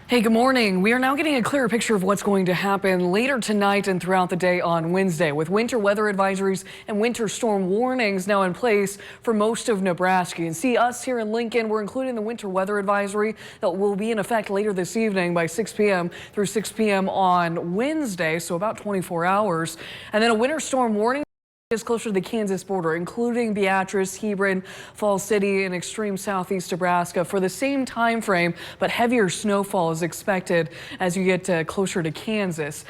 Hey, good morning. We are now getting a clearer picture of what's going to happen later tonight and throughout the day on Wednesday, with winter weather advisories and winter storm warnings now in place for most of Nebraska. You can see us here in Lincoln. We're including the winter weather advisory that will be in effect later this evening by 6 p.m. through 6 p.m. on Wednesday, so about 24 hours. And then a winter storm warning is closer to the Kansas border, including Beatrice, Hebron, Falls City, and extreme southeast Nebraska for the same time frame, but heavier snowfall is expected as you get closer to Kansas.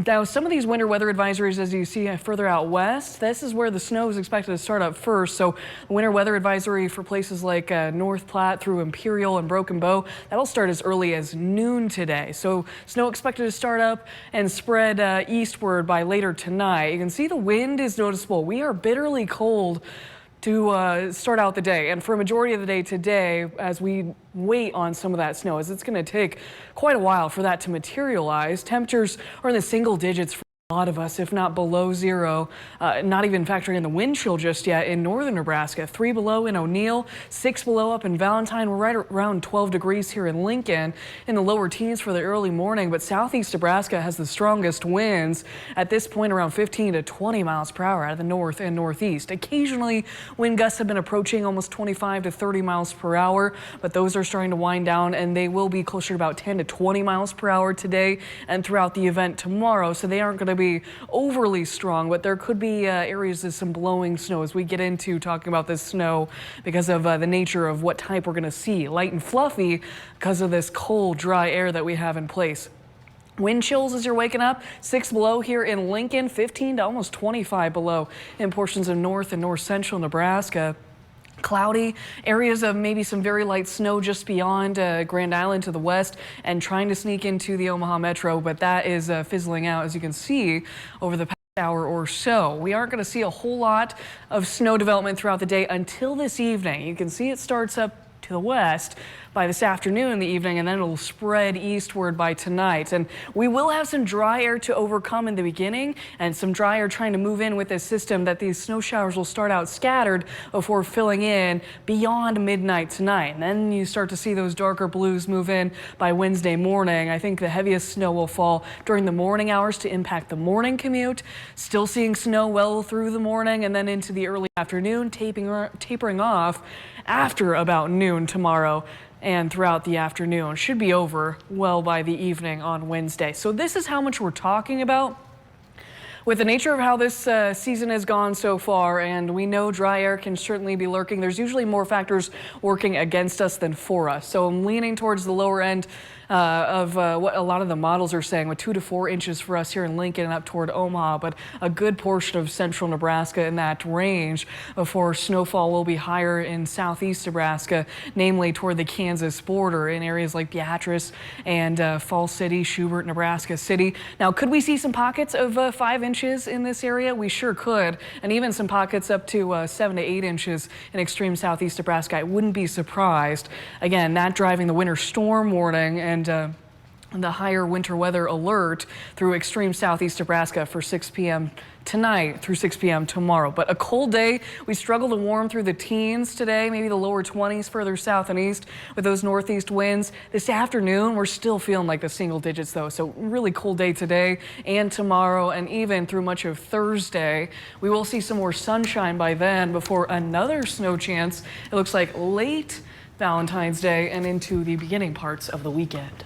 Now, some of these winter weather advisories, as you see further out west, this is where the snow is expected to start up first. So the winter weather advisory for places like North Platte through Imperial and Broken Bow, that'll start as early as noon today. So snow expected to start up and spread eastward by later tonight. You can see the wind is noticeable. We are bitterly cold to start out the day, and for a majority of the day today, as we wait on some of that snow, as it's going to take quite a while for that to materialize. Temperatures are in the single digits for a lot of us, if not below zero, not even factoring in the wind chill just yet in northern Nebraska. 3 below in O'Neill, 6 below up in Valentine. We're right around 12 degrees here in Lincoln, in the lower teens for the early morning, but southeast Nebraska has the strongest winds at this point, around 15 to 20 miles per hour out of the north and northeast. Occasionally, wind gusts have been approaching almost 25 to 30 miles per hour, but those are starting to wind down, and they will be closer to about 10 to 20 miles per hour today and throughout the event tomorrow, so they aren't going to be overly strong, but there could be areas of some blowing snow as we get into talking about this snow because of the nature of what type we're going to see. Light and fluffy because of this cold, dry air that we have in place. Wind chills as you're waking up, 6 below here in Lincoln, 15 to almost 25 below in portions of north and north central Nebraska. Cloudy areas of maybe some very light snow just beyond Grand Island to the west and trying to sneak into the Omaha metro, but that is fizzling out, as you can see, over the past hour or so. We aren't going to see a whole lot of snow development throughout the day until this evening. You can see it starts up to the west by this afternoon in the evening, and then it'll spread eastward by tonight. And we will have some dry air to overcome in the beginning, and some dry air trying to move in with this system that these snow showers will start out scattered before filling in beyond midnight tonight. And then you start to see those darker blues move in by Wednesday morning. I think the heaviest snow will fall during the morning hours to impact the morning commute. Still seeing snow well through the morning and then into the early afternoon, tapering off after about noon tomorrow and throughout the afternoon. Should be over well by the evening on Wednesday. So this is how much we're talking about. With the nature of how this season has gone so far, and we know dry air can certainly be lurking, there's usually more factors working against us than for us. So I'm leaning towards the lower end of what a lot of the models are saying, with 2 to 4 inches for us here in Lincoln and up toward Omaha, but a good portion of central Nebraska in that range before snowfall will be higher in southeast Nebraska, namely toward the Kansas border in areas like Beatrice and Falls City, Schubert, Nebraska City. Now, could we see some pockets of 5 inches in this area? We sure could, and even some pockets up to 7 to 8 inches in extreme southeast Nebraska. I wouldn't be surprised. Again, that driving the winter storm warning and the higher winter weather alert through extreme southeast Nebraska for 6 p.m. tonight through 6 p.m. tomorrow. But a cold day. We struggle to warm through the teens today, maybe the lower 20s further south and east with those northeast winds. This afternoon, we're still feeling like the single digits though. So really cold day today and tomorrow, and even through much of Thursday. We will see some more sunshine by then before another snow chance. It looks like late Valentine's Day and into the beginning parts of the weekend.